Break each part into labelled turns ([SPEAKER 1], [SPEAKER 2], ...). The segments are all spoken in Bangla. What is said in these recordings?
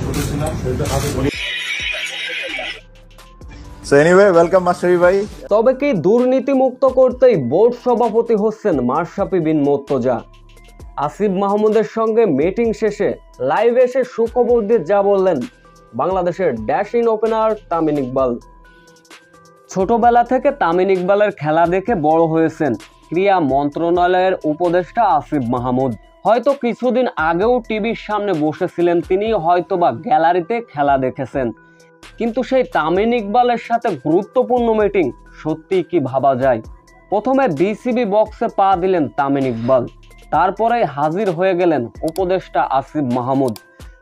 [SPEAKER 1] ছোট ছিলাম সেটা হাতে বলি।
[SPEAKER 2] So anyway, welcome মাশরাফি ভাই।
[SPEAKER 3] তবে কি দুর্নীতি মুক্ত করতেই বোর্ড সভাপতি হচ্ছেন মাশরাফি বিন মুর্তজা? আসিফ মাহমুদের সঙ্গে মিটিং শেষে লাইভে এসে সুখবর দিয়ে যা বললেন বাংলাদেশের ড্যাশিং ওপেনার তামিম ইকবাল। ছোটবেলা থেকে তামিম ইকবালের খেলা দেখে বড় হয়েছেন ক্রীড়া মন্ত্রণালয়ের উপদেষ্টা আসিফ মাহমুদ। হয়তো কিছুদিন আগেও টিভির সামনে বসেছিলেন তিনি, হয়তোবা গ্যালারিতে খেলা দেখেছেন, কিন্তু সেই তামিম ইকবালের সাথে গুরুত্বপূর্ণ মিটিং সত্যিই কি ভাবা যায়? প্রথমে বিসিবি বক্সে পা দিলেন তামিম ইকবাল, তারপরে হাজির হয়ে গেলেন উপদেষ্টা আসিফ মাহমুদ।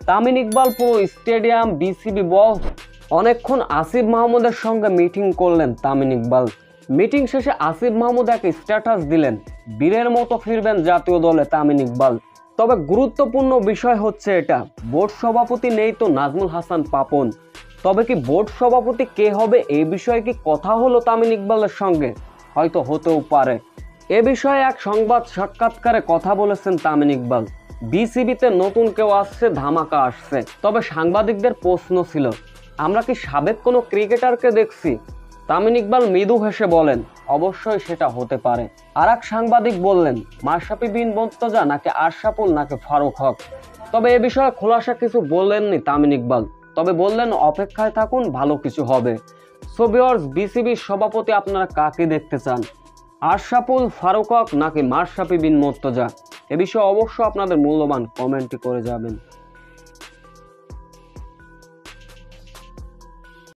[SPEAKER 3] তামিম ইকবাল পুরো স্টেডিয়াম, বিসিবি বক্স, অনেকক্ষণ আসিফ মাহমুদের সঙ্গে মিটিং করলেন তামিম ইকবাল। মিটিং শেষে আসিফ মাহমুদ এক স্ট্যাটাস দিলেন, বীরের মতো ফিরবেন জাতীয় দলে তামিম ইকবাল। তবে গুরুত্বপূর্ণ বিষয় হচ্ছে এটা, বোর্ড সভাপতি নেই তো নাজমুল হাসান পাপন। তবে কি বোর্ড সভাপতি কে হবে এই বিষয়ে কি কথা হলো তামিম ইকবালের সঙ্গে? হয়তো হতেও পারে। এ বিষয়ে এক সংবাদ সাক্ষাৎকারে কথা বলেছেন তামিম ইকবাল। বিসিবিতে নতুন কেউ আসছে, ধামাকা আসছে। তবে সাংবাদিকদের প্রশ্ন ছিল, আমরা কি সাবেক কোনো ক্রিকেটারকে দেখছি? তামিম ইকবাল মৃদু হেসে বলেন, অবশ্যই সেটা হতে পারে। আর এক সাংবাদিক বললেন, মাশরাফি বিন মুর্তজা নাকি আশরাফুল নাকি ফারুক হক। তবে এ বিষয়ে খোলাসা কিছু বললেননি তামিম ইকবাল, তবে বললেন অপেক্ষায় থাকুন, ভালো কিছু হবে। সো ভিউয়ার্স, বিসিবির সভাপতি আপনারা কাকে দেখতে চান? আশরাফুল, ফারুক হক নাকি মাশরাফি বিন মুর্তজা? এ বিষয়ে অবশ্যই আপনাদের মূল্যবান কমেন্ট করে যাবেন।